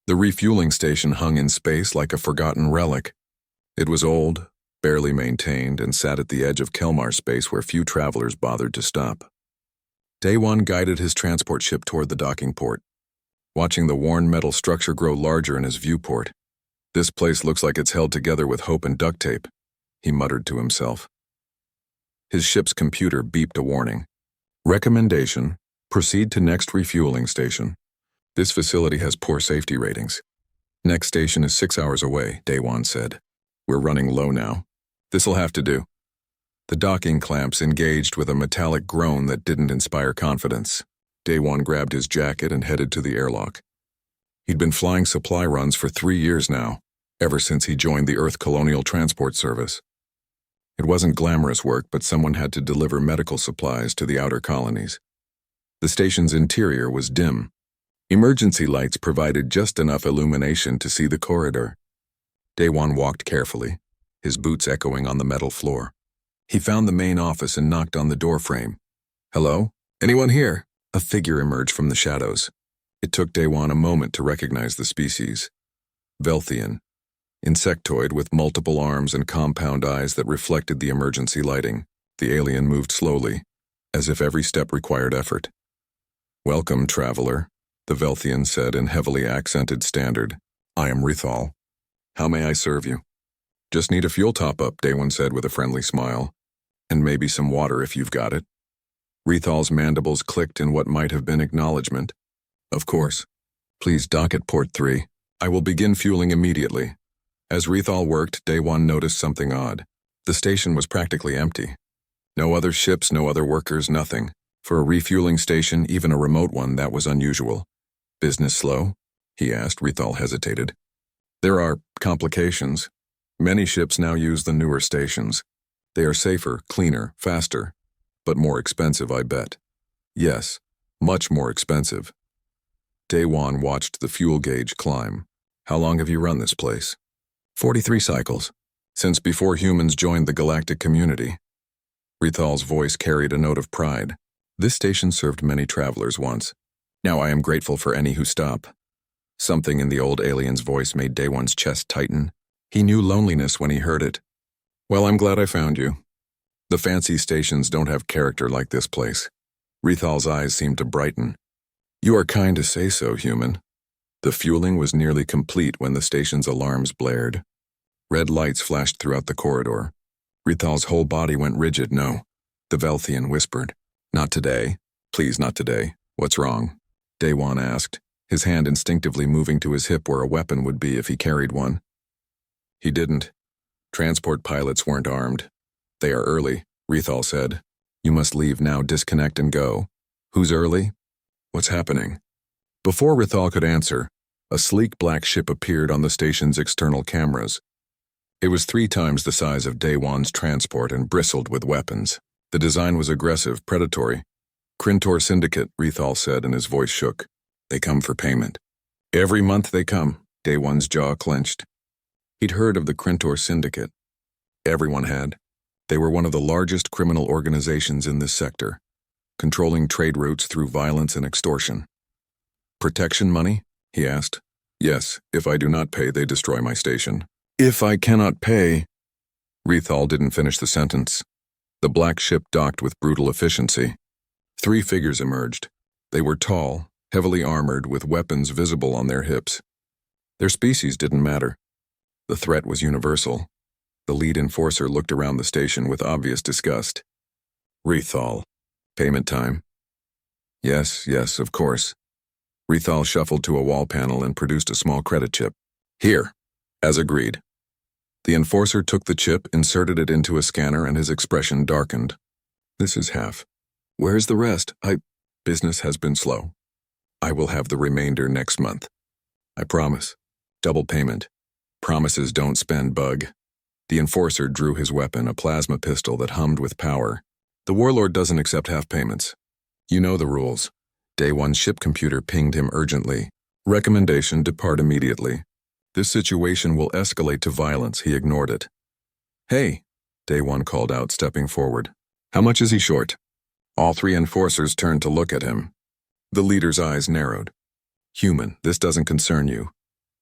The refueling station hung in space like a forgotten relic. It was old, barely maintained, and sat at the edge of Kelmar space where few travelers bothered to stop. Day-One guided his transport ship toward the docking port, watching the worn metal structure grow larger in his viewport. "This place looks like it's held together with hope and duct tape," he muttered to himself. His ship's computer beeped a warning. "Recommendation: proceed to next refueling station. This facility has poor safety ratings. Next station is 6 hours away," Day-One said. "We're running low now. This'll have to do." The docking clamps engaged with a metallic groan that didn't inspire confidence. Day-One grabbed his jacket and headed to the airlock. He'd been flying supply runs for 3 years now, ever since he joined the Earth Colonial Transport Service. It wasn't glamorous work, but someone had to deliver medical supplies to the outer colonies. The station's interior was dim. Emergency lights provided just enough illumination to see the corridor. Day-One walked carefully, his boots echoing on the metal floor. He found the main office and knocked on the door frame. "Hello? Anyone here?" A figure emerged from the shadows. It took Day-One a moment to recognize the species. Velthian, insectoid with multiple arms and compound eyes that reflected the emergency lighting. The alien moved slowly, as if every step required effort. "Welcome, traveler," the Velthian said in heavily accented standard. "I am Rithal. How may I serve you?" "Just need a fuel top-up," Day-One said with a friendly smile. "And maybe some water if you've got it." Rethal's mandibles clicked in what might have been acknowledgement. "Of course. Please dock at port 3. I will begin fueling immediately." As Rithal worked, Day-One noticed something odd. The station was practically empty. No other ships, no other workers, nothing. For a refueling station, even a remote one, that was unusual. "Business slow?" he asked. Rithal hesitated. "There are complications. Many ships now use the newer stations. They are safer, cleaner, faster, but more expensive, I bet." "Yes, much more expensive." Day-One watched the fuel gauge climb. "How long have you run this place?" 43 cycles. Since before humans joined the galactic community." Rethal's voice carried a note of pride. "This station served many travelers once. Now I am grateful for any who stop." Something in the old alien's voice made Day-One's chest tighten. He knew loneliness when he heard it. "Well, I'm glad I found you. The fancy stations don't have character like this place." Rethal's eyes seemed to brighten. "You are kind to say so, human." The fueling was nearly complete when the station's alarms blared. Red lights flashed throughout the corridor. Rethal's whole body went rigid. "No," the Velthian whispered. "Not today. Please, not today. What's wrong?" Day-One asked, his hand instinctively moving to his hip where a weapon would be if he carried one. He didn't. Transport pilots weren't armed. "They are early," Rithal said. "You must leave now, disconnect and go." "Who's early? What's happening?" Before Rithal could answer, a sleek black ship appeared on the station's external cameras. It was 3 times the size of Day-One's transport and bristled with weapons. The design was aggressive, predatory. "Krintor Syndicate," Rithal said, and his voice shook. "They come for payment." "Every month they come." Day-One's jaw clenched. He'd heard of the Krintor Syndicate. Everyone had. They were one of the largest criminal organizations in this sector, controlling trade routes through violence and extortion. "Protection money?" he asked. "Yes, if I do not pay, they destroy my station." "If I cannot pay—" Rithal didn't finish the sentence. The black ship docked with brutal efficiency. 3 figures emerged. They were tall, heavily armored, with weapons visible on their hips. Their species didn't matter. The threat was universal. The lead enforcer looked around the station with obvious disgust. "Rithal. Payment time?" Yes, of course." Rithal shuffled to a wall panel and produced a small credit chip. "Here, as agreed." The enforcer took the chip, inserted it into a scanner, and his expression darkened. "This is half. Where's the rest? Business has been slow. I will have the remainder next month. I promise. Double payment. Promises don't spend, bug." The enforcer drew his weapon, a plasma pistol that hummed with power. "The warlord doesn't accept half payments. You know the rules." Day-One's ship computer pinged him urgently. "Recommendation: depart immediately. This situation will escalate to violence." He ignored it. "Hey," Day-One called out, stepping forward. "How much is he short?" All 3 enforcers turned to look at him. The leader's eyes narrowed. "Human, this doesn't concern you.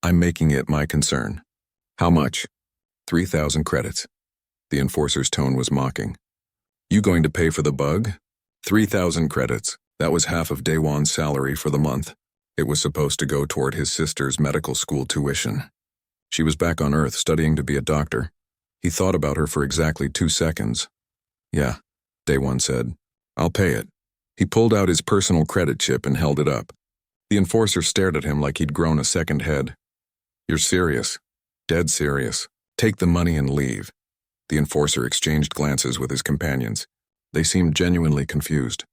I'm making it my concern. How much? 3,000 credits. The enforcer's tone was mocking. You going to pay for the bug? 3,000 credits. That was half of Daewon's salary for the month. It was supposed to go toward his sister's medical school tuition. She was back on Earth studying to be a doctor. He thought about her for exactly 2 seconds. Yeah, Daewon said. I'll pay it. He pulled out his personal credit chip and held it up. The enforcer stared at him like he'd grown a second head. You're serious? Dead serious. Take the money and leave. The enforcer exchanged glances with his companions. They seemed genuinely confused.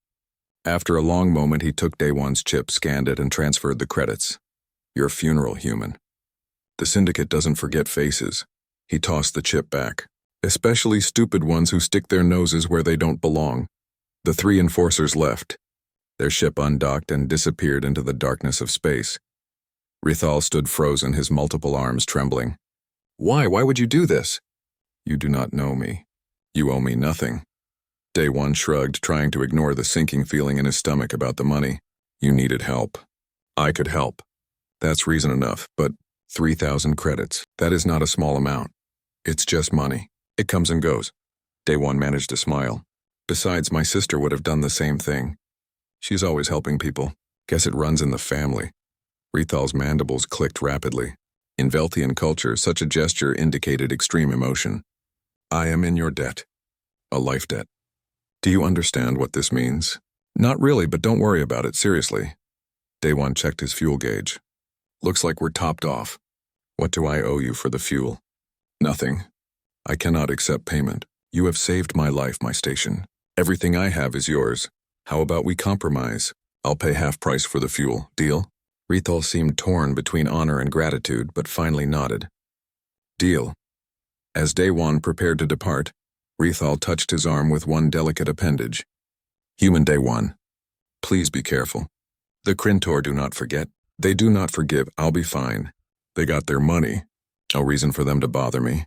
After a long moment, he took Daewon's chip, scanned it, and transferred the credits. Your funeral, human. The syndicate doesn't forget faces. He tossed the chip back. Especially stupid ones who stick their noses where they don't belong. The 3 enforcers left. Their ship undocked and disappeared into the darkness of space. Rithal stood frozen, his multiple arms trembling. Why would you do this? You do not know me. You owe me nothing. Daewon shrugged, trying to ignore the sinking feeling in his stomach about the money. You needed help. I could help. That's reason enough, but 3,000 credits, that is not a small amount. It's just money. It comes and goes. Daewon managed to smile. Besides, my sister would have done the same thing. She's always helping people. Guess it runs in the family. Rithal's mandibles clicked rapidly. In Velthian culture, such a gesture indicated extreme emotion. I am in your debt. A life debt. Do you understand what this means? Not really, but don't worry about it, seriously. Daewon checked his fuel gauge. Looks like we're topped off. What do I owe you for the fuel? Nothing. I cannot accept payment. You have saved my life, my station. Everything I have is yours. How about we compromise? I'll pay half price for the fuel. Deal? Rithal seemed torn between honor and gratitude, but finally nodded. Deal. As Daewon prepared to depart, Rithal touched his arm with one delicate appendage. Human Daewon. Please be careful. The Krintor do not forget. They do not forgive. I'll be fine. They got their money. No reason for them to bother me.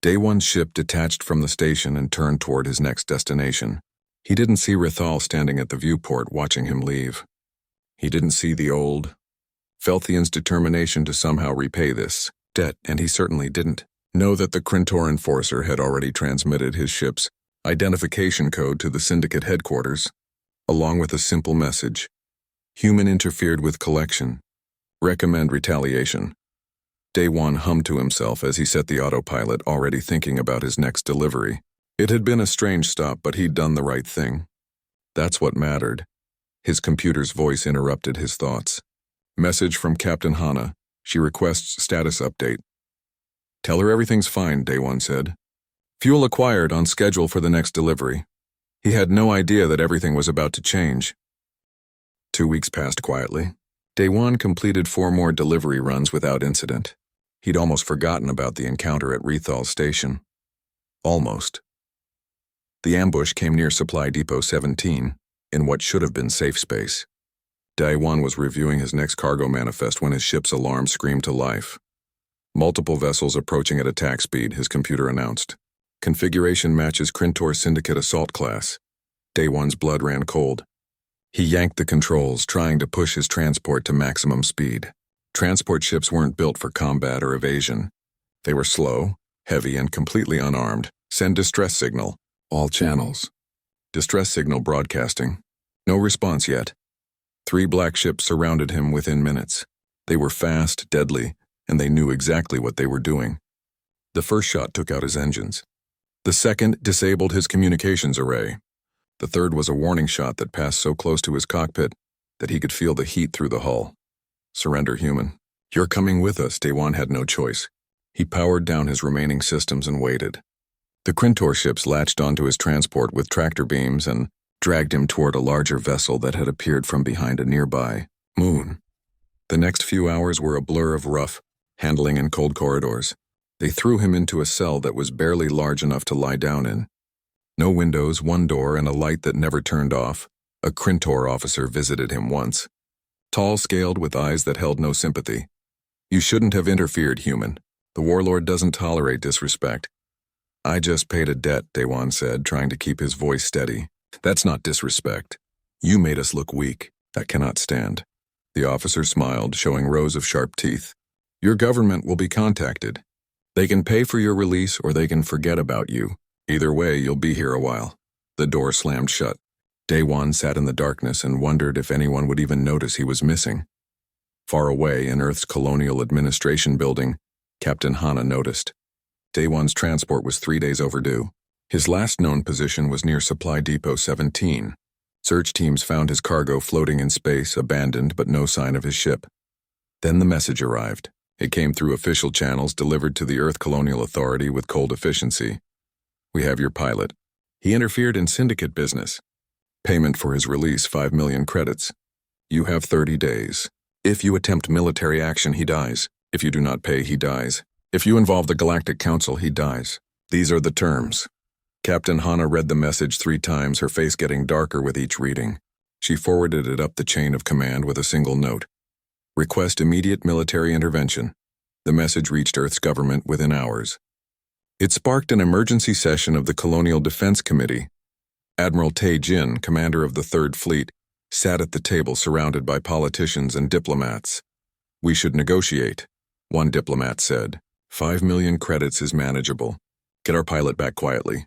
Daewon's ship detached from the station and turned toward his next destination. He didn't see Rithal standing at the viewport watching him leave. He didn't see the old Velthian's determination to somehow repay this debt, and he certainly didn't know that the Krintor enforcer had already transmitted his ship's identification code to the syndicate headquarters, along with a simple message. Human interfered with collection. Recommend retaliation. Daewon hummed to himself as he set the autopilot, already thinking about his next delivery. It had been a strange stop, but he'd done the right thing. That's what mattered. His computer's voice interrupted his thoughts. Message from Captain Hana. She requests status update. Tell her everything's fine, Daewon said. Fuel acquired, on schedule for the next delivery. He had no idea that everything was about to change. 2 weeks passed quietly. Daewon completed 4 more delivery runs without incident. He'd almost forgotten about the encounter at Rethal's station. Almost. The ambush came near Supply Depot 17, in what should have been safe space. Daewon was reviewing his next cargo manifest when his ship's alarm screamed to life. Multiple vessels approaching at attack speed, his computer announced. Configuration matches Krintor Syndicate Assault Class. Daewon's blood ran cold. He yanked the controls, trying to push his transport to maximum speed. Transport ships weren't built for combat or evasion. They were slow, heavy, and completely unarmed. Send distress signal. All channels. Distress signal broadcasting. No response yet. 3 black ships surrounded him within minutes. They were fast, deadly, and they knew exactly what they were doing. The first shot took out his engines. The second disabled his communications array. The third was a warning shot that passed so close to his cockpit that he could feel the heat through the hull. Surrender, human. You're coming with us. Daewon had no choice. He powered down his remaining systems and waited. The Krintor ships latched onto his transport with tractor beams and dragged him toward a larger vessel that had appeared from behind a nearby moon. The next few hours were a blur of rough handling and cold corridors. They threw him into a cell that was barely large enough to lie down in. No windows, 1 door, and a light that never turned off. A Krintor officer visited him once. Tall, scaled, with eyes that held no sympathy. You shouldn't have interfered, human. The warlord doesn't tolerate disrespect. I just paid a debt, Daewon said, trying to keep his voice steady. That's not disrespect. You made us look weak. That cannot stand. The officer smiled, showing rows of sharp teeth. Your government will be contacted. They can pay for your release or they can forget about you. Either way, you'll be here a while." The door slammed shut. Daewon sat in the darkness and wondered if anyone would even notice he was missing. Far away in Earth's Colonial Administration building, Captain Hana noticed. Daewon's transport was 3 days overdue. His last known position was near Supply Depot 17. Search teams found his cargo floating in space, abandoned, but no sign of his ship. Then the message arrived. It came through official channels delivered to the Earth Colonial Authority with cold efficiency. "We have your pilot. He interfered in syndicate business. Payment for his release, 5 million credits. You have 30 days. If you attempt military action, he dies. If you do not pay, he dies. If you involve the Galactic Council, he dies. These are the terms." Captain Hana read the message 3 times, her face getting darker with each reading. She forwarded it up the chain of command with a single note. "Request immediate military intervention." The message reached Earth's government within hours. It sparked an emergency session of the Colonial Defense Committee. Admiral Tae Jin, commander of the Third Fleet, sat at the table surrounded by politicians and diplomats. "We should negotiate," one diplomat said. 5 million credits is manageable. Get our pilot back quietly.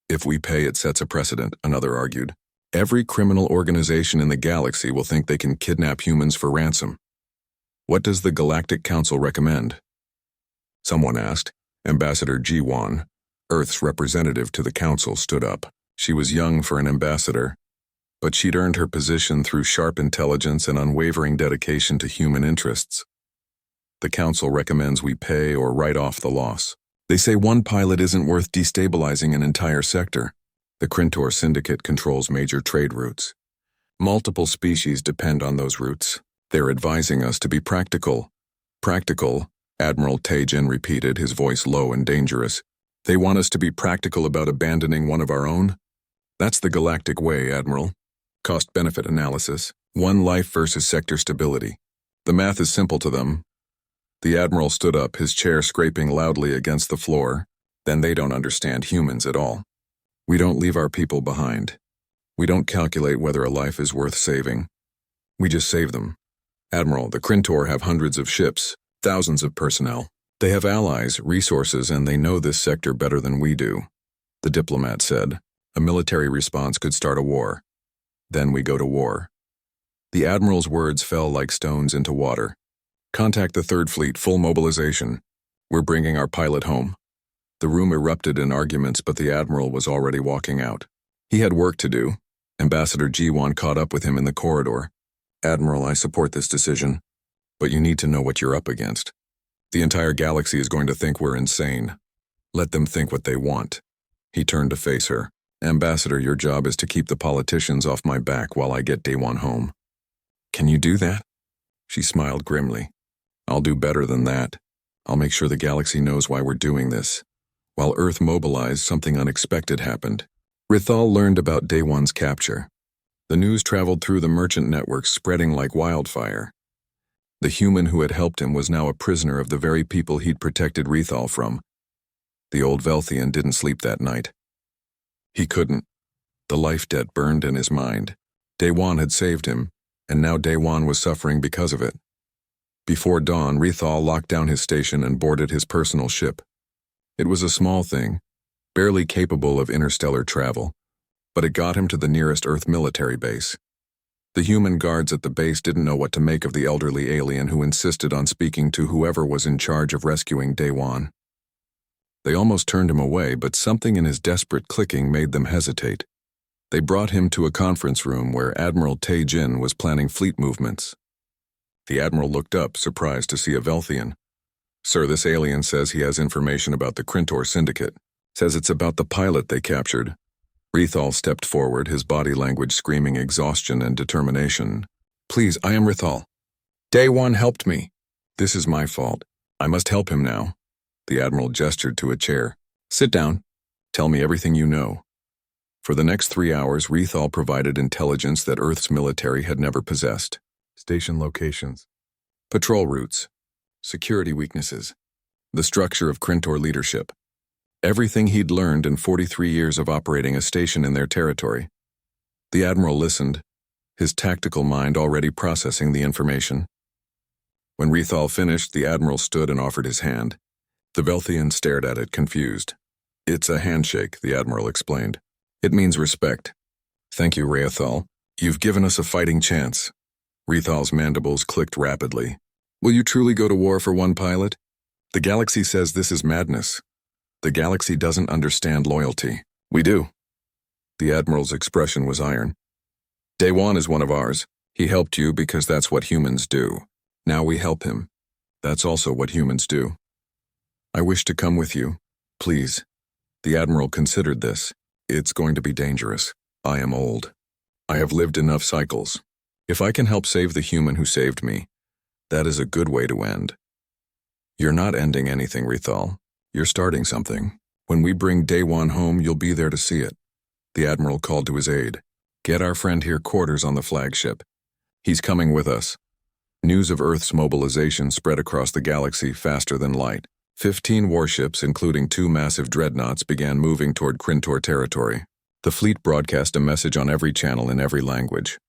"If we pay, it sets a precedent," another argued. "Every criminal organization in the galaxy will think they can kidnap humans for ransom." "What does the Galactic Council recommend?" someone asked. Ambassador Ji-won, Earth's representative to the Council, stood up. She was young for an ambassador, but she'd earned her position through sharp intelligence and unwavering dedication to human interests. "The Council recommends we pay or write off the loss. They say one pilot isn't worth destabilizing an entire sector. The Krintor Syndicate controls major trade routes. Multiple species depend on those routes. They're advising us to be practical." "Practical," Admiral Tae Jin repeated, his voice low and dangerous. "They want us to be practical about abandoning one of our own? That's the galactic way, Admiral. Cost-benefit analysis. One life versus sector stability. The math is simple to them." The Admiral stood up, his chair scraping loudly against the floor. "Then they don't understand humans at all. We don't leave our people behind. We don't calculate whether a life is worth saving. We just save them. Admiral, the Krintor have hundreds of ships, thousands of personnel. They have allies, resources, and they know this sector better than we do." The diplomat said. "A military response could start a war. Then we go to war." The Admiral's words fell like stones into water. "Contact the Third Fleet, full mobilization. We're bringing our pilot home." The room erupted in arguments, but the Admiral was already walking out. He had work to do. Ambassador Ji-won caught up with him in the corridor. "Admiral, I support this decision, but you need to know what you're up against. The entire galaxy is going to think we're insane. Let them think what they want." He turned to face her. "Ambassador, your job is to keep the politicians off my back while I get Daewon home." "Can you do that?" She smiled grimly. "I'll do better than that. I'll make sure the galaxy knows why we're doing this." While Earth mobilized, something unexpected happened. Rithal learned about Daewon's capture. The news traveled through the merchant network, spreading like wildfire. The human who had helped him was now a prisoner of the very people he'd protected Rithal from. The old Velthian didn't sleep that night. He couldn't. The life debt burned in his mind. Daewon had saved him, and now Daewon was suffering because of it. Before dawn, Rithal locked down his station and boarded his personal ship. It was a small thing, barely capable of interstellar travel, but it got him to the nearest Earth military base. The human guards at the base didn't know what to make of the elderly alien who insisted on speaking to whoever was in charge of rescuing Daewon. They almost turned him away, but something in his desperate clicking made them hesitate. They brought him to a conference room where Admiral Tae Jin was planning fleet movements. The Admiral looked up, surprised to see a Velthian. "Sir, this alien says he has information about the Krintor Syndicate. Says it's about the pilot they captured." Rithal stepped forward, his body language screaming exhaustion and determination. "Please, I am Rithal. Daewon helped me. This is my fault. I must help him now." The Admiral gestured to a chair. "Sit down. Tell me everything you know." For the next 3 hours, Rithal provided intelligence that Earth's military had never possessed. Station locations, patrol routes, security weaknesses, the structure of Krintor leadership. Everything he'd learned in 43 years of operating a station in their territory. The Admiral listened, his tactical mind already processing the information. When Rethal finished, the Admiral stood and offered his hand. The Velthian stared at it, confused. "It's a handshake," the Admiral explained. "It means respect." "Thank you, Rethal. You've given us a fighting chance." Rethal's mandibles clicked rapidly. "Will you truly go to war for one pilot? The galaxy says this is madness. The galaxy doesn't understand loyalty. We do." The Admiral's expression was iron. "Day-One is one of ours. He helped you because that's what humans do. Now we help him. That's also what humans do. I wish to come with you. Please." The Admiral considered this. "It's going to be dangerous. I am old. I have lived enough cycles. If I can help save the human who saved me, that is a good way to end." "You're not ending anything, Rethal. You're starting something. When we bring Day-One home, you'll be there to see it." The Admiral called to his aide. "Get our friend here quarters on the flagship. He's coming with us." News of Earth's mobilization spread across the galaxy faster than light. 15 warships, including 2 massive dreadnoughts, began moving toward Krintor territory. The fleet broadcast a message on every channel in every language.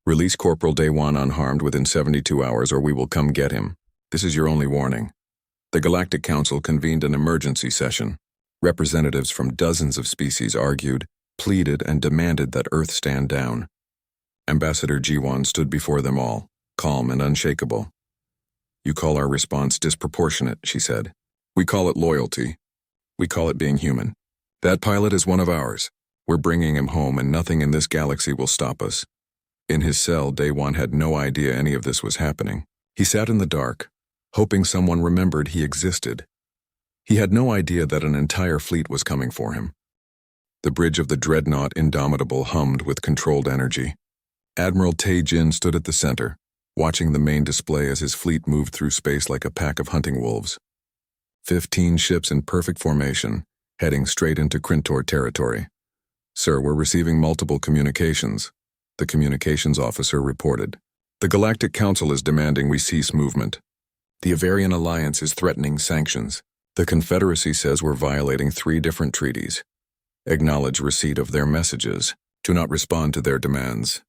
"Release Corporal Day-One unharmed within 72 hours or we will come get him. This is your only warning." The Galactic Council convened an emergency session. Representatives from dozens of species argued, pleaded, and demanded that Earth stand down. Ambassador G1 stood before them all, calm and unshakable. "You call our response disproportionate," she said. "We call it loyalty. We call it being human. That pilot is one of ours. We're bringing him home and nothing in this galaxy will stop us." In his cell, Day-One had no idea any of this was happening. He sat in the dark, hoping someone remembered he existed. He had no idea that an entire fleet was coming for him. The bridge of the dreadnought Indomitable hummed with controlled energy. Admiral Tae-Jin stood at the center, watching the main display as his fleet moved through space like a pack of hunting wolves. 15 ships in perfect formation, heading straight into Krintor territory. "Sir, we're receiving multiple communications," the communications officer reported. "The Galactic Council is demanding we cease movement. The Avarian Alliance is threatening sanctions. The Confederacy says we're violating 3 different treaties. Acknowledge receipt of their messages. Do not respond to their demands."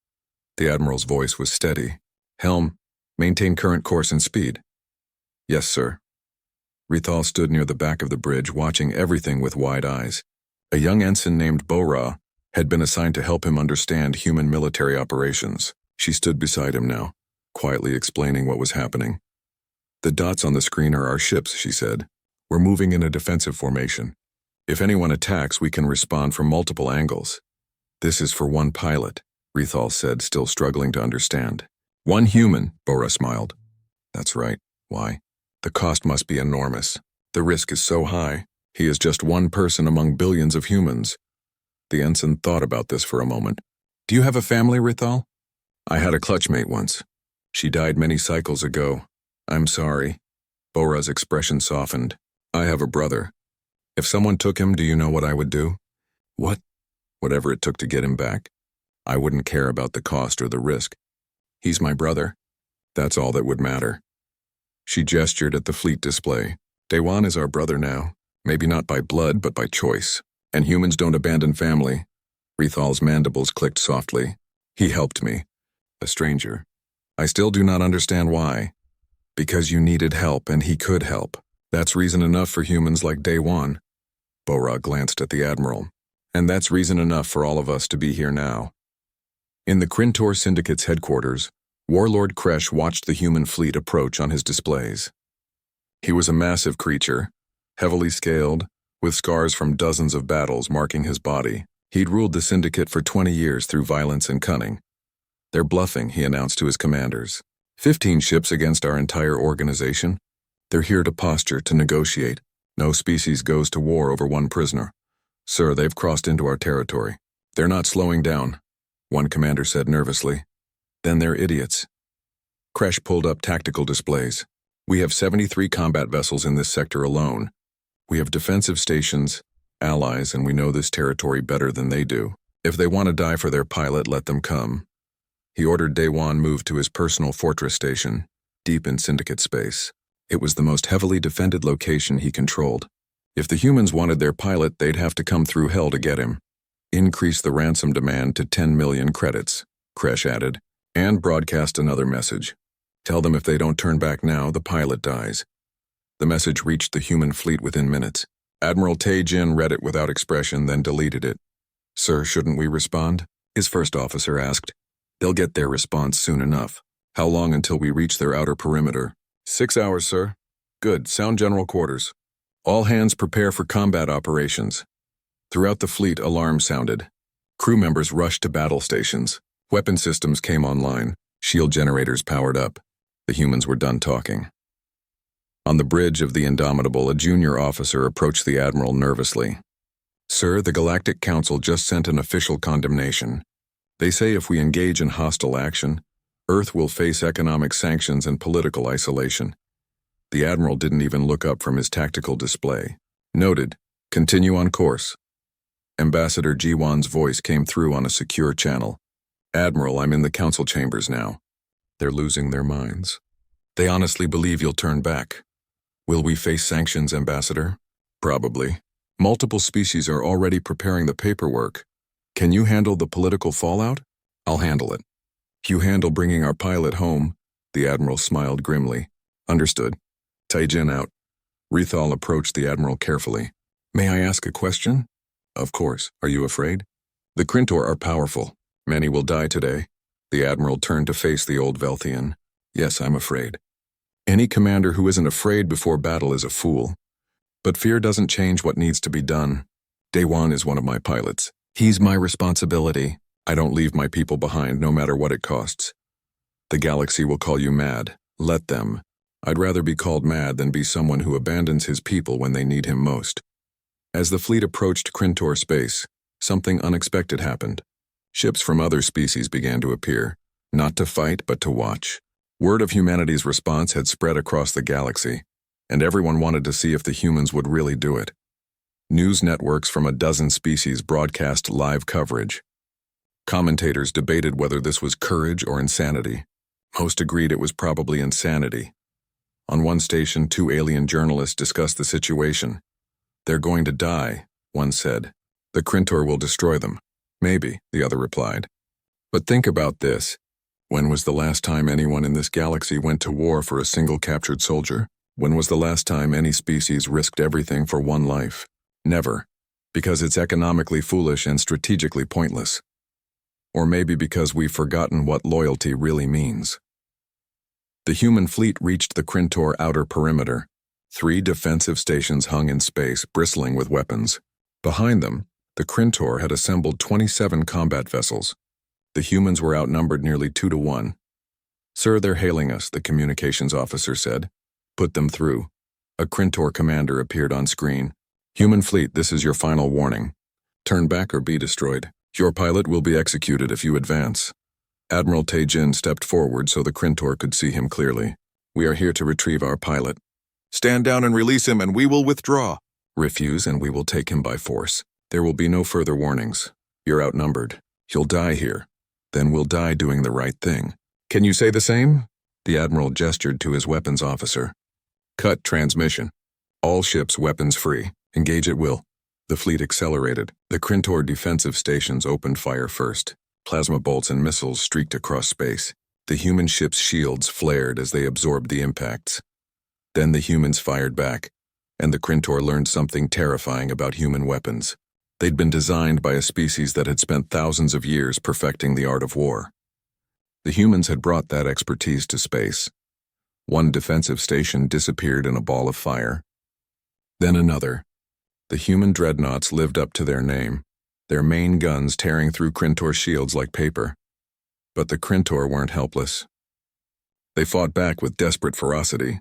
The Admiral's voice was steady. "Helm, maintain current course and speed." "Yes, sir." Rethal stood near the back of the bridge, watching everything with wide eyes. A young ensign named Bora had been assigned to help him understand human military operations. She stood beside him now, quietly explaining what was happening. "The dots on the screen are our ships," she said. "We're moving in a defensive formation. If anyone attacks, we can respond from multiple angles." "This is for one pilot," Rethal said, still struggling to understand. "One human," Bora smiled. "That's right. Why? The cost must be enormous. The risk is so high. He is just one person among billions of humans." The ensign thought about this for a moment. "Do you have a family, Rethal?" "I had a clutchmate once. She died many cycles ago. I'm sorry." Bora's expression softened. "I have a brother. If someone took him, do you know what I would do?" "What?" "Whatever it took to get him back. I wouldn't care about the cost or the risk. He's my brother. That's all that would matter." She gestured at the fleet display. "Day-One is our brother now. Maybe not by blood, but by choice. And humans don't abandon family." Rethal's mandibles clicked softly. "He helped me. A stranger. I still do not understand why. Because you needed help and he could help. That's reason enough for humans like Day-One." Bora glanced at the Admiral. "And that's reason enough for all of us to be here now." In the Krintor Syndicate's headquarters, Warlord Kresh watched the human fleet approach on his displays. He was a massive creature, heavily scaled, with scars from dozens of battles marking his body. He'd ruled the Syndicate for 20 years through violence and cunning. "They're bluffing," he announced to his commanders. 15 ships against our entire organization. They're here to posture, to negotiate. No species goes to war over one prisoner. Sir, they've crossed into our territory. They're not slowing down," one commander said nervously. "Then they're idiots." Kresh pulled up tactical displays. "We have 73 combat vessels in this sector alone. We have defensive stations, allies, and we know this territory better than they do. If they want to die for their pilot, let them come." He ordered Day-One moved to his personal fortress station, deep in Syndicate space. It was the most heavily defended location he controlled. If the humans wanted their pilot, they'd have to come through hell to get him. "Increase the ransom demand to 10 million credits," Kresh added, and broadcast another message. Tell them if they don't turn back now, the pilot dies. The message reached the human fleet within minutes. Admiral Tae-jin read it without expression, then deleted it. Sir, shouldn't we respond? His first officer asked. They'll get their response soon enough. How long until we reach their outer perimeter? 6 hours, sir. Good. Sound general quarters. All hands prepare for combat operations. Throughout the fleet, alarms sounded. Crew members rushed to battle stations. Weapon systems came online. Shield generators powered up. The humans were done talking. On the bridge of the Indomitable, a junior officer approached the admiral nervously. Sir, the Galactic Council just sent an official condemnation. They say if we engage in hostile action, Earth will face economic sanctions and political isolation. The admiral didn't even look up from his tactical display. Noted. Continue on course. Ambassador Ji-won's voice came through on a secure channel. Admiral, I'm in the council chambers now. They're losing their minds. They honestly believe you'll turn back. Will we face sanctions, Ambassador? Probably. Multiple species are already preparing the paperwork. Can you handle the political fallout? I'll handle it. You handle bringing our pilot home, the admiral smiled grimly. Understood. Tae-jin out. Rethal approached the admiral carefully. May I ask a question? Of course. Are you afraid? The Krintor are powerful. Many will die today. The admiral turned to face the old Velthian. Yes, I'm afraid. Any commander who isn't afraid before battle is a fool. But fear doesn't change what needs to be done. Daewon is one of my pilots. He's my responsibility. I don't leave my people behind, no matter what it costs. The galaxy will call you mad. Let them. I'd rather be called mad than be someone who abandons his people when they need him most. As the fleet approached Krintor space, something unexpected happened. Ships from other species began to appear, not to fight but to watch. Word of humanity's response had spread across the galaxy, and everyone wanted to see if the humans would really do it. News networks from a dozen species broadcast live coverage. Commentators debated whether this was courage or insanity. Most agreed it was probably insanity. On one station, 2 alien journalists discussed the situation. They're going to die, one said. The Krintor will destroy them. Maybe, the other replied. But think about this. When was the last time anyone in this galaxy went to war for a single captured soldier? When was the last time any species risked everything for one life? Never. Because it's economically foolish and strategically pointless. Or maybe because we've forgotten what loyalty really means. The human fleet reached the Krintor outer perimeter. 3 defensive stations hung in space, bristling with weapons. Behind them, the Krintor had assembled 27 combat vessels. The humans were outnumbered nearly 2 to 1. Sir, they're hailing us, the communications officer said. Put them through. A Krintor commander appeared on screen. Human fleet, this is your final warning. Turn back or be destroyed. Your pilot will be executed if you advance. Admiral Tae-jin stepped forward so the Krintor could see him clearly. We are here to retrieve our pilot. Stand down and release him and we will withdraw. Refuse and we will take him by force. There will be no further warnings. You're outnumbered. You'll die here. Then we'll die doing the right thing. Can you say the same? The admiral gestured to his weapons officer. Cut transmission. All ships weapons free. Engage at will. The fleet accelerated. The Krintor defensive stations opened fire first. Plasma bolts and missiles streaked across space. The human ships' shields flared as they absorbed the impacts. Then the humans fired back, and the Krintor learned something terrifying about human weapons. They'd been designed by a species that had spent thousands of years perfecting the art of war. The humans had brought that expertise to space. One defensive station disappeared in a ball of fire. Then another. The human dreadnoughts lived up to their name, their main guns tearing through Krintor shields like paper. But the Krintor weren't helpless. They fought back with desperate ferocity.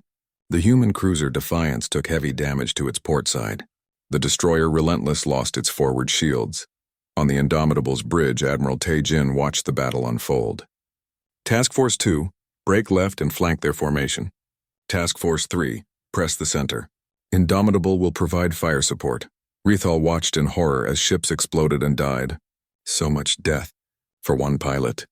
The human cruiser Defiance took heavy damage to its port side. The destroyer Relentless lost its forward shields. On the Indomitable's bridge, Admiral Tae-jin watched the battle unfold. Task Force 2, break left and flank their formation. Task Force 3, press the center. Indomitable will provide fire support. Rethal watched in horror as ships exploded and died. So much death for one pilot.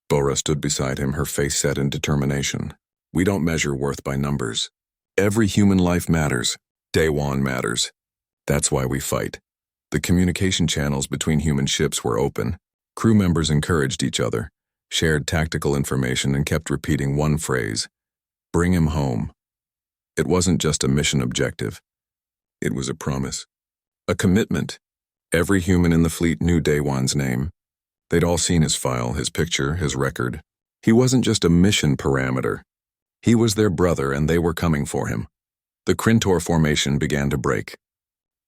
Bora stood beside him, her face set in determination. We don't measure worth by numbers. Every human life matters. Daewon matters. That's why we fight. The communication channels between human ships were open. Crew members encouraged each other. shared tactical information, and kept repeating one phrase: bring him home. It wasn't just a mission objective. It was a promise. A commitment. Every human in the fleet knew Daewon's name. They'd all seen his file, his picture, his record. He wasn't just a mission parameter. He was their brother, and they were coming for him. The Krintor formation began to break.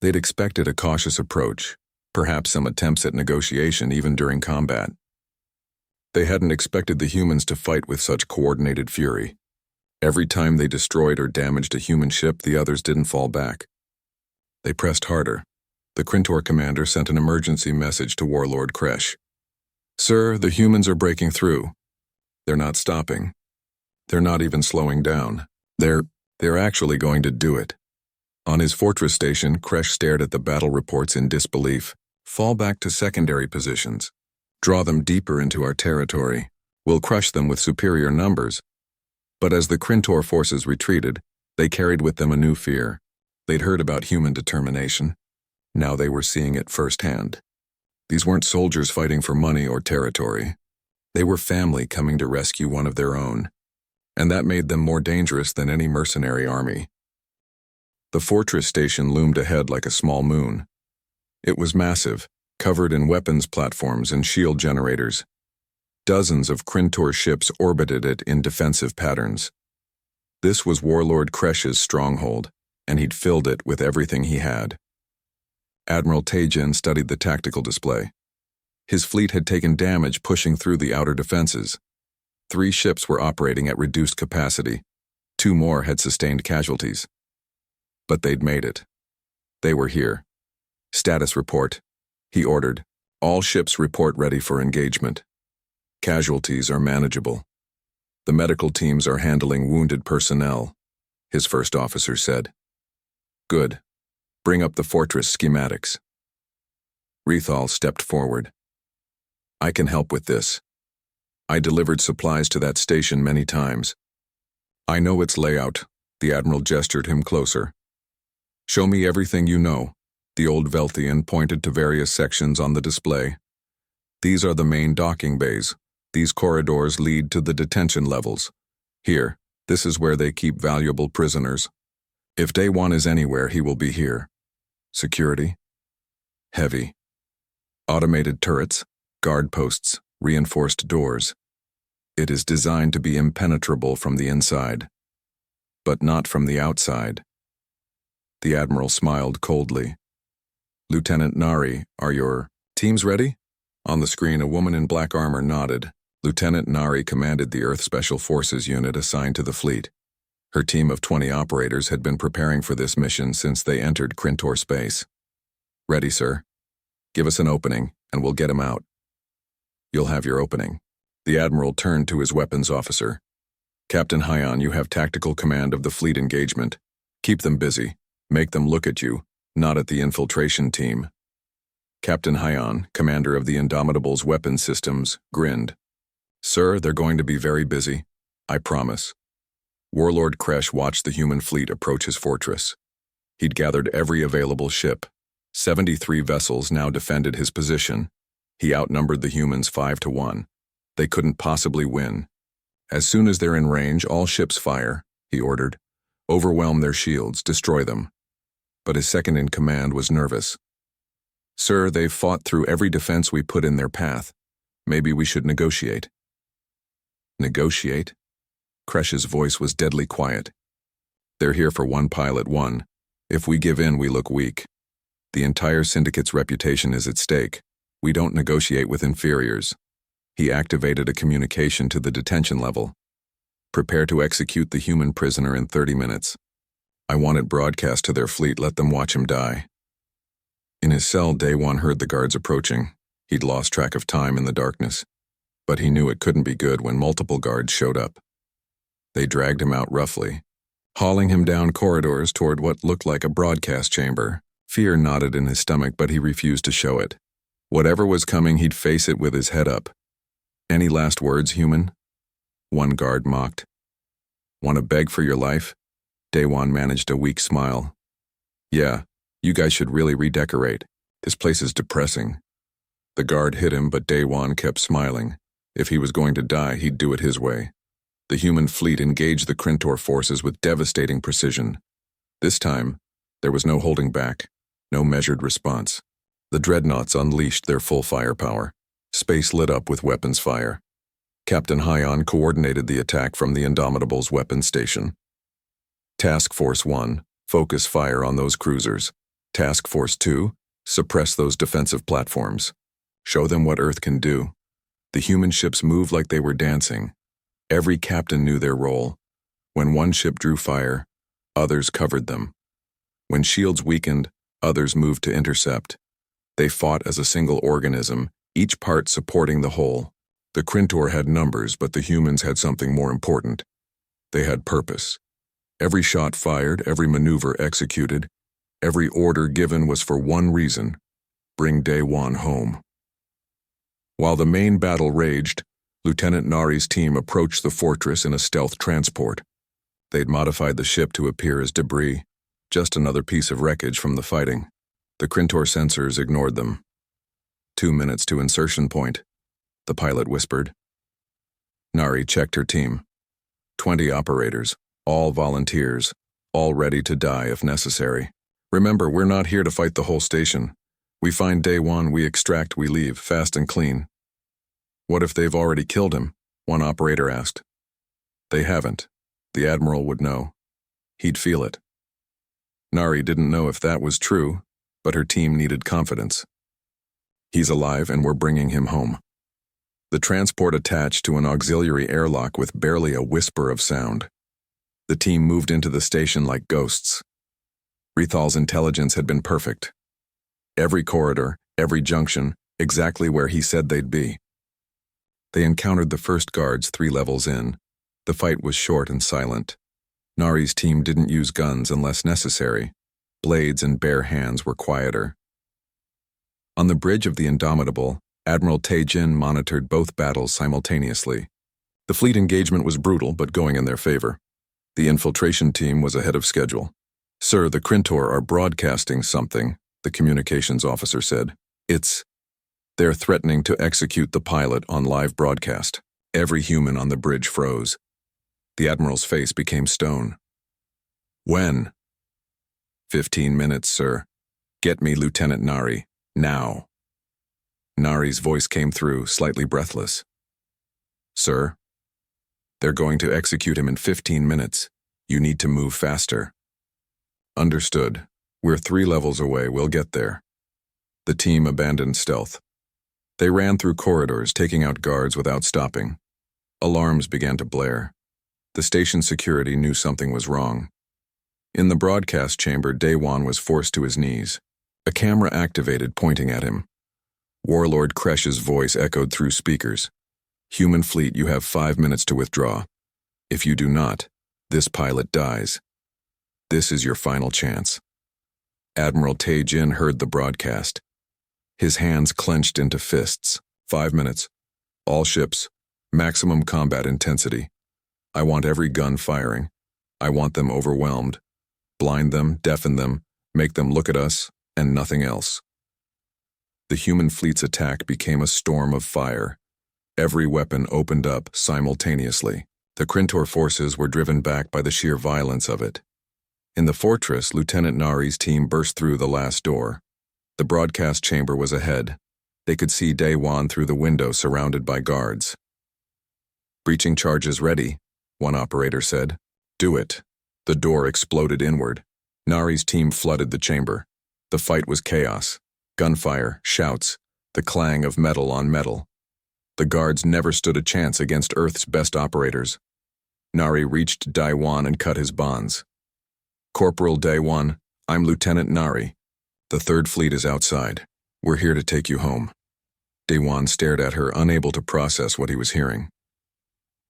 They'd expected a cautious approach, perhaps some attempts at negotiation even during combat. They hadn't expected the humans to fight with such coordinated fury. Every time they destroyed or damaged a human ship, the others didn't fall back. They pressed harder. The Krintor commander sent an emergency message to Warlord Kresh. Sir, the humans are breaking through. They're not stopping. They're not even slowing down. They're actually going to do it. On his fortress station, Kresh stared at the battle reports in disbelief. Fall back to secondary positions. Draw them deeper into our territory. We'll crush them with superior numbers. But as the Krintor forces retreated, they carried with them a new fear. They'd heard about human determination. Now they were seeing it firsthand. These weren't soldiers fighting for money or territory. They were family coming to rescue one of their own. And that made them more dangerous than any mercenary army. The fortress station loomed ahead like a small moon. It was massive, covered in weapons platforms and shield generators. Dozens of Krintor ships orbited it in defensive patterns. This was Warlord Kresh's stronghold, and he'd filled it with everything he had. Admiral Taejin studied the tactical display. His fleet had taken damage pushing through the outer defenses. 3 ships were operating at reduced capacity. 2 more had sustained casualties. But they'd made it. They were here. Status report. He ordered. All ships report ready for engagement. Casualties are manageable. The medical teams are handling wounded personnel, his first officer said. Good. Bring up the fortress schematics. Rethal stepped forward. I can help with this. I delivered supplies to that station many times. I know its layout. The Admiral gestured him closer. Show me everything you know. The old Velthian pointed to various sections on the display. These are the main docking bays. These corridors lead to the detention levels. Here, this is where they keep valuable prisoners. If Daewon is anywhere, he will be here. Security? Heavy. Automated turrets, guard posts, reinforced doors. It is designed to be impenetrable from the inside, but not from the outside. The Admiral smiled coldly. Lieutenant Nari, are your teams ready? On the screen, a woman in black armor nodded. Lieutenant Nari commanded the Earth Special Forces unit assigned to the fleet. Her team of 20 operators had been preparing for this mission since they entered Krintor space. Ready, sir. Give us an opening, and we'll get him out. You'll have your opening. The Admiral turned to his weapons officer. Captain Hyon, you have tactical command of the fleet engagement. Keep them busy. Make them look at you, not at the infiltration team. Captain Hyon, commander of the Indomitable's weapons systems, grinned. Sir, they're going to be very busy. I promise. Warlord Kresh watched the human fleet approach his fortress. He'd gathered every available ship. 73 vessels now defended his position. He outnumbered the humans 5-1. They couldn't possibly win. As soon as they're in range, all ships fire, he ordered. Overwhelm their shields, destroy them. But his second-in-command was nervous. Sir, they've fought through every defense we put in their path. Maybe we should negotiate. Negotiate? Kresh's voice was deadly quiet. They're here for one pilot, one. If we give in, we look weak. The entire syndicate's reputation is at stake. We don't negotiate with inferiors. He activated a communication to the detention level. Prepare to execute the human prisoner in 30 minutes. I want it broadcast to their fleet. Let them watch him die. In his cell, Daewon heard the guards approaching. He'd lost track of time in the darkness. But he knew it couldn't be good when multiple guards showed up. They dragged him out roughly, hauling him down corridors toward what looked like a broadcast chamber. Fear knotted in his stomach, but he refused to show it. Whatever was coming, he'd face it with his head up. Any last words, human? One guard mocked. Want to beg for your life? Daewon managed a weak smile. Yeah, you guys should really redecorate. This place is depressing. The guard hit him, but Daewon kept smiling. If he was going to die, he'd do it his way. The human fleet engaged the Krintor forces with devastating precision. This time, there was no holding back, no measured response. The dreadnoughts unleashed their full firepower. Space lit up with weapons fire. Captain Hyon coordinated the attack from the Indomitable's weapons station. Task Force 1, focus fire on those cruisers. Task Force 2, suppress those defensive platforms. Show them what Earth can do. The human ships moved like they were dancing. Every captain knew their role. When one ship drew fire, others covered them. When shields weakened, others moved to intercept. They fought as a single organism, each part supporting the whole. The Krintor had numbers, but the humans had something more important. They had purpose. Every shot fired, every maneuver executed, every order given was for one reason: bring Day One home. While the main battle raged, Lieutenant Nari's team approached the fortress in a stealth transport. They'd modified the ship to appear as debris, just another piece of wreckage from the fighting. The Krintor sensors ignored them. 2 minutes to insertion point, the pilot whispered. Nari checked her team. 20 operators, all volunteers, all ready to die if necessary. Remember, we're not here to fight the whole station. We find Day One, we extract, we leave, fast and clean. What if they've already killed him? One operator asked. They haven't. The Admiral would know. He'd feel it. Nari didn't know if that was true, but her team needed confidence. He's alive and we're bringing him home. The transport attached to an auxiliary airlock with barely a whisper of sound. The team moved into the station like ghosts. Rethal's intelligence had been perfect. Every corridor, every junction, exactly where he said they'd be. They encountered the first guards 3 levels in. The fight was short and silent. Nari's team didn't use guns unless necessary. Blades and bare hands were quieter. On the bridge of the Indomitable, Admiral Tae-jin monitored both battles simultaneously. The fleet engagement was brutal, but going in their favor. The infiltration team was ahead of schedule. "Sir, the Krintor are broadcasting something," the communications officer said. They're threatening to execute the pilot on live broadcast." Every human on the bridge froze. The Admiral's face became stone. "When?" 15 minutes, sir. Get me Lieutenant Nari, now." Nari's voice came through, slightly breathless. "Sir, they're going to execute him in 15 minutes. You need to move faster." "Understood. We're 3 levels away, we'll get there." The team abandoned stealth. They ran through corridors, taking out guards without stopping. Alarms began to blare. The station security knew something was wrong. In the broadcast chamber, Day One was forced to his knees. A camera activated, pointing at him. Warlord Kresh's voice echoed through speakers. "Human fleet, you have 5 minutes to withdraw. If you do not, this pilot dies. This is your final chance." Admiral Tae-jin heard the broadcast. His hands clenched into fists. 5 minutes. All ships. Maximum combat intensity. I want every gun firing. I want them overwhelmed. Blind them, deafen them, make them look at us, and nothing else. The human fleet's attack became a storm of fire. Every weapon opened up simultaneously. The Krintor forces were driven back by the sheer violence of it. In the fortress, Lieutenant Nari's team burst through the last door. The broadcast chamber was ahead. They could see Day One through the window surrounded by guards. "Breaching charges ready," one operator said. "Do it." The door exploded inward. Nari's team flooded the chamber. The fight was chaos. Gunfire, shouts, the clang of metal on metal. The guards never stood a chance against Earth's best operators. Nari reached Day One and cut his bonds. "Corporal Day One, I'm Lieutenant Nari. The Third Fleet is outside. We're here to take you home." Day One stared at her, unable to process what he was hearing.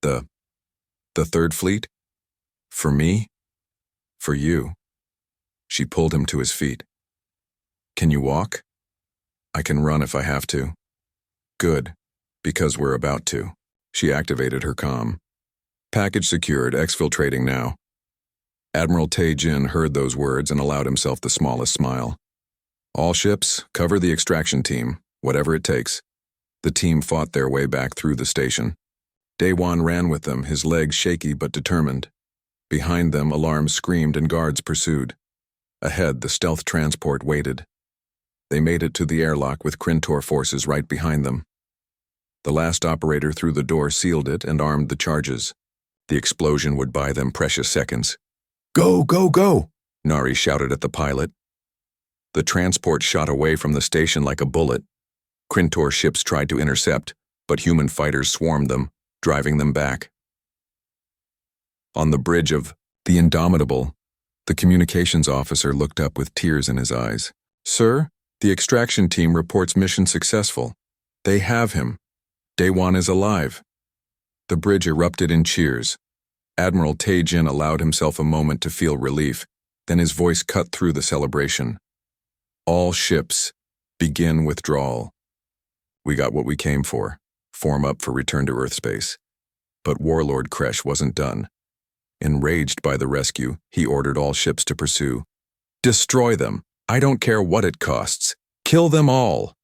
The Third Fleet? For me? For you." She pulled him to his feet. "Can you walk?" "I can run if I have to." "Good, because we're about to." She activated her comm. "Package secured, exfiltrating now." Admiral Tae-jin heard those words and allowed himself the smallest smile. "All ships, cover the extraction team, whatever it takes." The team fought their way back through the station. Daewon ran with them, his legs shaky but determined. Behind them, alarms screamed and guards pursued. Ahead, the stealth transport waited. They made it to the airlock with Krintor forces right behind them. The last operator through the door sealed it and armed the charges. The explosion would buy them precious seconds. "Go, go, go!" Nari shouted at the pilot. The transport shot away from the station like a bullet. Krintor ships tried to intercept, but human fighters swarmed them, driving them back. On the bridge of the Indomitable, the communications officer looked up with tears in his eyes. "Sir, the extraction team reports mission successful. They have him. Daewon is alive." The bridge erupted in cheers. Admiral Tae-jin allowed himself a moment to feel relief, then his voice cut through the celebration. "All ships, begin withdrawal. We got what we came for. Form up for return to Earth space." But Warlord Kresh wasn't done. Enraged by the rescue, he ordered all ships to pursue. "Destroy them. I don't care what it costs. Kill them all."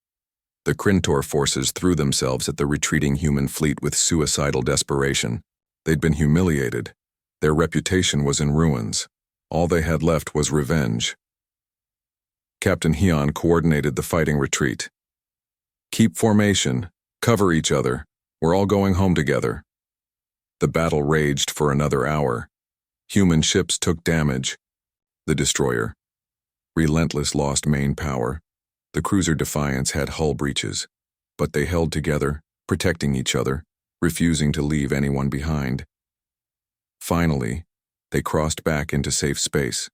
The Krintor forces threw themselves at the retreating human fleet with suicidal desperation. They'd been humiliated. Their reputation was in ruins. All they had left was revenge. Captain Hyun coordinated the fighting retreat. "Keep formation. Cover each other. We're all going home together." The battle raged for another hour. Human ships took damage. The destroyer, Relentless, lost main power. The cruiser Defiance had hull breaches, but they held together, protecting each other, refusing to leave anyone behind. Finally, they crossed back into safe space.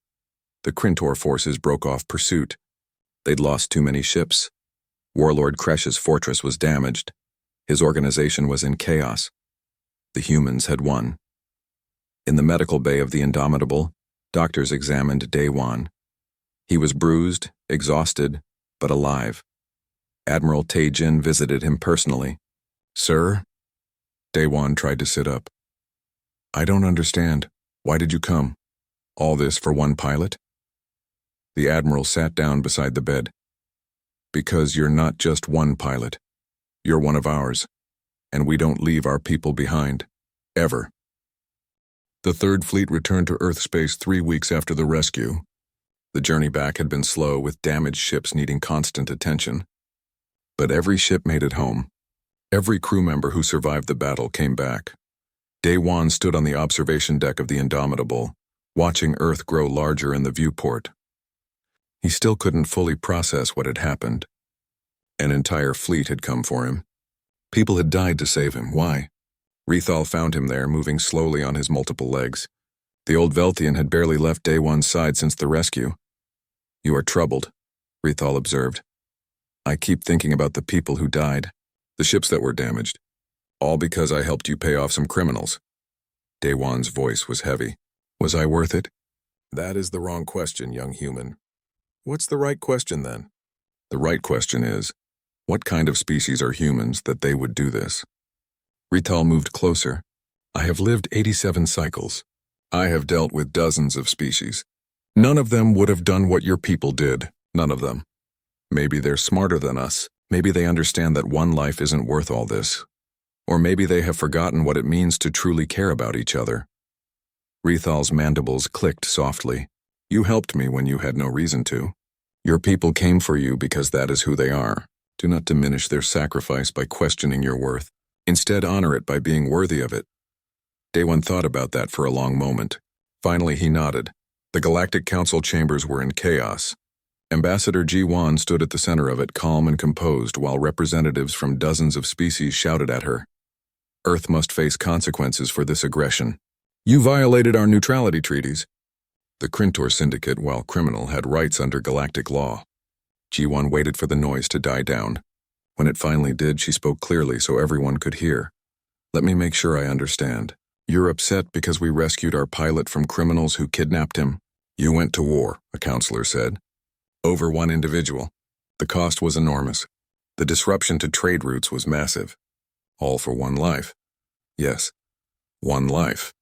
The Krintor forces broke off pursuit. They'd lost too many ships. Warlord Kresh's fortress was damaged. His organization was in chaos. The humans had won. In the medical bay of the Indomitable, doctors examined Daewon. He was bruised, exhausted, but alive. Admiral Tae-jin visited him personally. "Sir?" Daewon tried to sit up. "I don't understand. Why did you come? All this for one pilot?" The Admiral sat down beside the bed. "Because you're not just one pilot. You're one of ours, and we don't leave our people behind. Ever." The Third Fleet returned to Earth space 3 weeks after the rescue. The journey back had been slow, with damaged ships needing constant attention. But every ship made it home. Every crew member who survived the battle came back. Daewon stood on the observation deck of the Indomitable, watching Earth grow larger in the viewport. He still couldn't fully process what had happened. An entire fleet had come for him. People had died to save him. Why? Rethal found him there, moving slowly on his multiple legs. The old Velthian had barely left Daewon's side since the rescue. "You are troubled," Rethal observed. "I keep thinking about the people who died, the ships that were damaged, all because I helped you pay off some criminals." Daewon's voice was heavy. "Was I worth it?" "That is the wrong question, young human. What's the right question, then?" "The right question is, what kind of species are humans that they would do this?" Rethal moved closer. "I have lived 87 cycles. I have dealt with dozens of species. None of them would have done what your people did. None of them. Maybe they're smarter than us. Maybe they understand that one life isn't worth all this. Or maybe they have forgotten what it means to truly care about each other." Rethal's mandibles clicked softly. "You helped me when you had no reason to. Your people came for you because that is who they are. Do not diminish their sacrifice by questioning your worth. Instead, honor it by being worthy of it." Daewon thought about that for a long moment. Finally, he nodded. The Galactic Council chambers were in chaos. Ambassador Ji-won stood at the center of it, calm and composed, while representatives from dozens of species shouted at her. Earth must face consequences for this aggression. "You violated our neutrality treaties." The Krintor Syndicate, while criminal, had rights under galactic law. Ji-won waited for the noise to die down. When it finally did, she spoke clearly so everyone could hear. "Let me make sure I understand. You're upset because we rescued our pilot from criminals who kidnapped him?" "You went to war," a counselor said. "Over one individual. The cost was enormous. The disruption to trade routes was massive. All for one life." "Yes, one life."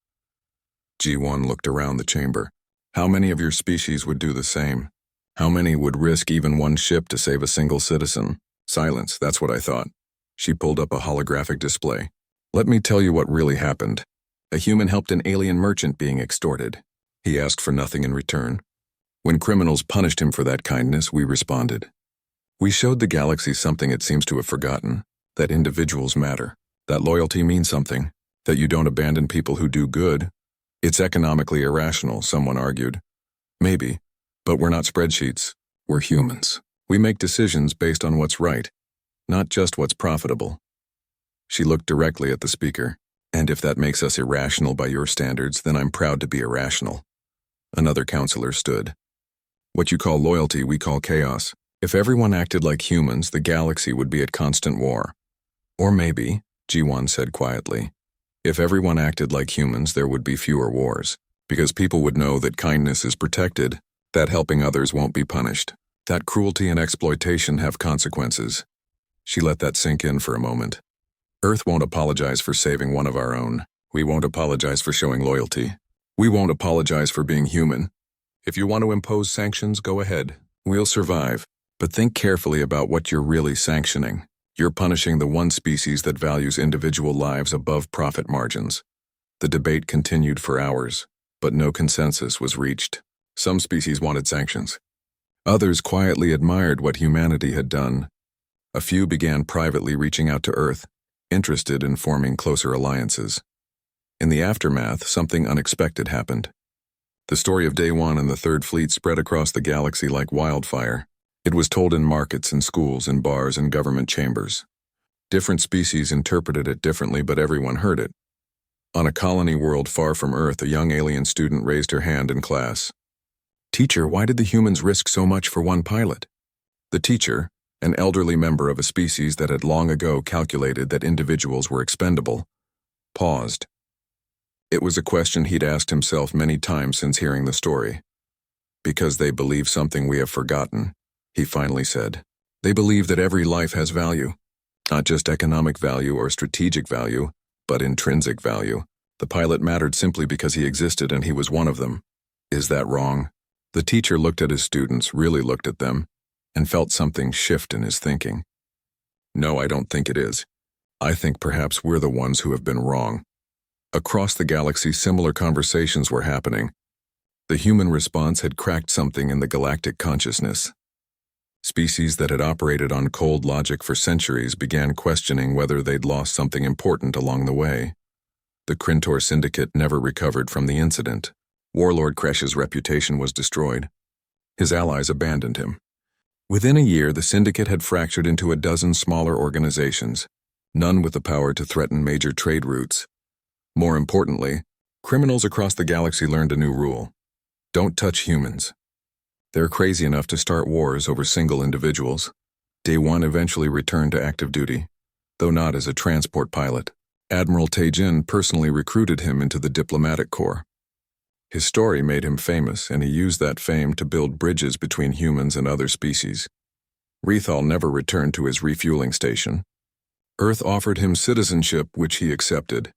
Ji-won looked around the chamber. "How many of your species would do the same? How many would risk even one ship to save a single citizen?" "Silence, that's what I thought." She pulled up a holographic display. Let me tell you what really happened. A human helped an alien merchant being extorted. He asked for nothing in return. When criminals punished him for that kindness, we responded. We showed the galaxy something it seems to have forgotten, that individuals matter, that loyalty means something, that you don't abandon people who do good. It's economically irrational, someone argued. Maybe, but we're not spreadsheets. We're humans. We make decisions based on what's right, not just what's profitable. She looked directly at the speaker. And if that makes us irrational by your standards, then I'm proud to be irrational. Another counselor stood. What you call loyalty, we call chaos. If everyone acted like humans, the galaxy would be at constant war. Or maybe, G1 said quietly, if everyone acted like humans, there would be fewer wars, because people would know that kindness is protected, that helping others won't be punished, that cruelty and exploitation have consequences. She let that sink in for a moment. Earth won't apologize for saving one of our own. We won't apologize for showing loyalty. We won't apologize for being human. If you want to impose sanctions, go ahead. We'll survive. But think carefully about what you're really sanctioning. You're punishing the one species that values individual lives above profit margins. The debate continued for hours, but no consensus was reached. Some species wanted sanctions. Others quietly admired what humanity had done. A few began privately reaching out to Earth, interested in forming closer alliances. In the aftermath, something unexpected happened. The story of Day One and the Third Fleet spread across the galaxy like wildfire. It was told in markets and schools and bars and government chambers. Different species interpreted it differently, but everyone heard it. On a colony world far from Earth, a young alien student raised her hand in class. Teacher, why did the humans risk so much for one pilot? The teacher, an elderly member of a species that had long ago calculated that individuals were expendable, paused. It was a question he'd asked himself many times since hearing the story. Because they believe something we have forgotten, he finally said. They believe that every life has value, not just economic value or strategic value, but intrinsic value. The pilot mattered simply because he existed and he was one of them. Is that wrong? The teacher looked at his students, really looked at them, and felt something shift in his thinking. No, I don't think it is. I think perhaps we're the ones who have been wrong. Across the galaxy, similar conversations were happening. The human response had cracked something in the galactic consciousness. Species that had operated on cold logic for centuries began questioning whether they'd lost something important along the way. The Krintor Syndicate never recovered from the incident. Warlord Kresh's reputation was destroyed. His allies abandoned him. Within a year, the Syndicate had fractured into a dozen smaller organizations, none with the power to threaten major trade routes. More importantly, criminals across the galaxy learned a new rule. Don't touch humans. They're crazy enough to start wars over single individuals. Day One eventually returned to active duty, though not as a transport pilot. Admiral Tae-jin personally recruited him into the diplomatic corps. His story made him famous, and he used that fame to build bridges between humans and other species. Rethal never returned to his refueling station. Earth offered him citizenship, which he accepted.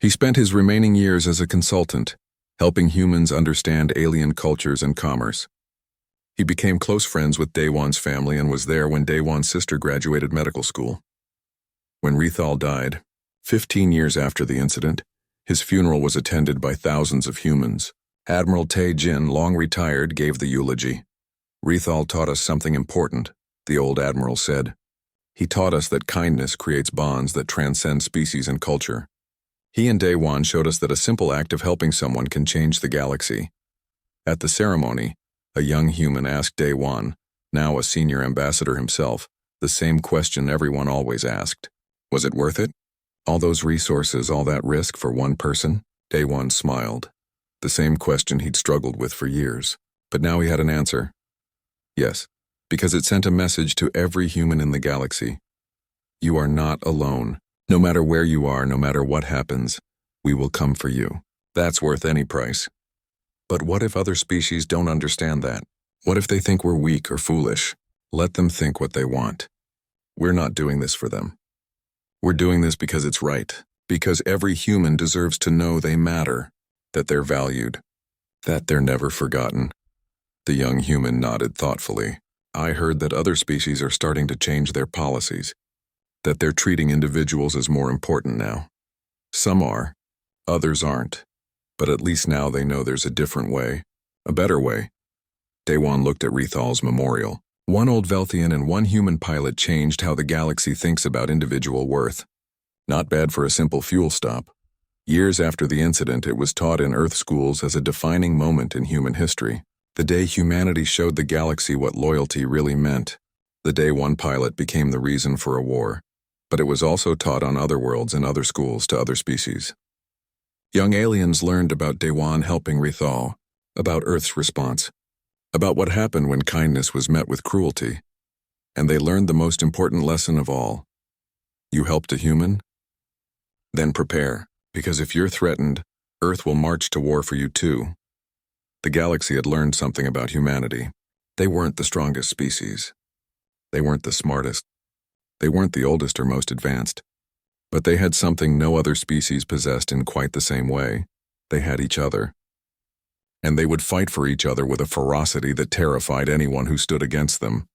He spent his remaining years as a consultant, helping humans understand alien cultures and commerce. He became close friends with Daewon's family and was there when Daewon's sister graduated medical school. When Rethal died, 15 years after the incident, his funeral was attended by thousands of humans. Admiral Tae-jin, long retired, gave the eulogy. Rethal taught us something important, the old admiral said. He taught us that kindness creates bonds that transcend species and culture. He and Daewon showed us that a simple act of helping someone can change the galaxy. At the ceremony, a young human asked Daewon, now a senior ambassador himself, the same question everyone always asked. Was it worth it? All those resources, all that risk for one person? Daewon smiled. The same question he'd struggled with for years. But now he had an answer. Yes, because it sent a message to every human in the galaxy. You are not alone. No matter where you are, no matter what happens, we will come for you. That's worth any price. But what if other species don't understand that? What if they think we're weak or foolish? Let them think what they want. We're not doing this for them. We're doing this because it's right, because every human deserves to know they matter, that they're valued, that they're never forgotten. The young human nodded thoughtfully. I heard that other species are starting to change their policies. that they're treating individuals as more important now. Some are, others aren't, but at least now they know there's a different way, a better way. Daewon looked at Rethal's memorial. One old Velthian and one human pilot changed how the galaxy thinks about individual worth. Not bad for a simple fuel stop. Years after the incident, it was taught in Earth schools as a defining moment in human history. The day humanity showed the galaxy what loyalty really meant. The day one pilot became the reason for a war. But it was also taught on other worlds and other schools to other species. Young aliens learned about Daewon helping Rethal, about Earth's response, about what happened when kindness was met with cruelty. And they learned the most important lesson of all. You helped a human? Then prepare, because if you're threatened, Earth will march to war for you too. The galaxy had learned something about humanity. They weren't the strongest species. They weren't the smartest. They weren't the oldest or most advanced. But they had something no other species possessed in quite the same way. They had each other. And they would fight for each other with a ferocity that terrified anyone who stood against them.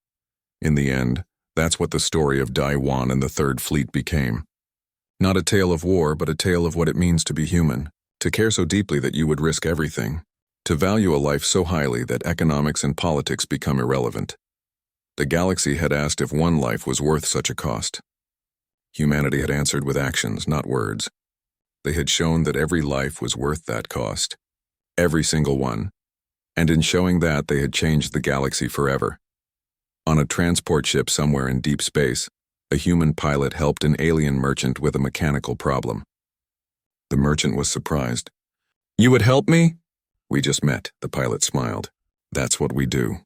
In the end, that's what the story of Daewon and the Third Fleet became. Not a tale of war, but a tale of what it means to be human, to care so deeply that you would risk everything, to value a life so highly that economics and politics become irrelevant. The galaxy had asked if one life was worth such a cost. Humanity had answered with actions, not words. They had shown that every life was worth that cost. Every single one. And in showing that, they had changed the galaxy forever. On a transport ship somewhere in deep space, a human pilot helped an alien merchant with a mechanical problem. The merchant was surprised. "You would help me?" "We just met," the pilot smiled. "That's what we do.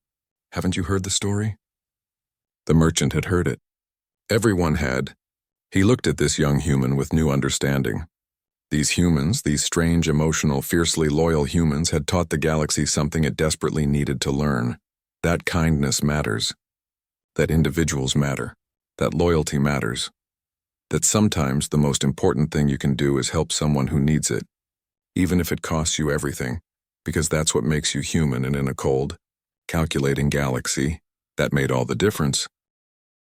Haven't you heard the story?" The merchant had heard it. Everyone had. He looked at this young human with new understanding. These humans, these strange, emotional, fiercely loyal humans, had taught the galaxy something it desperately needed to learn. That kindness matters. That individuals matter. That loyalty matters. That sometimes the most important thing you can do is help someone who needs it, even if it costs you everything, because that's what makes you human, and in a cold, calculating galaxy, that made all the difference.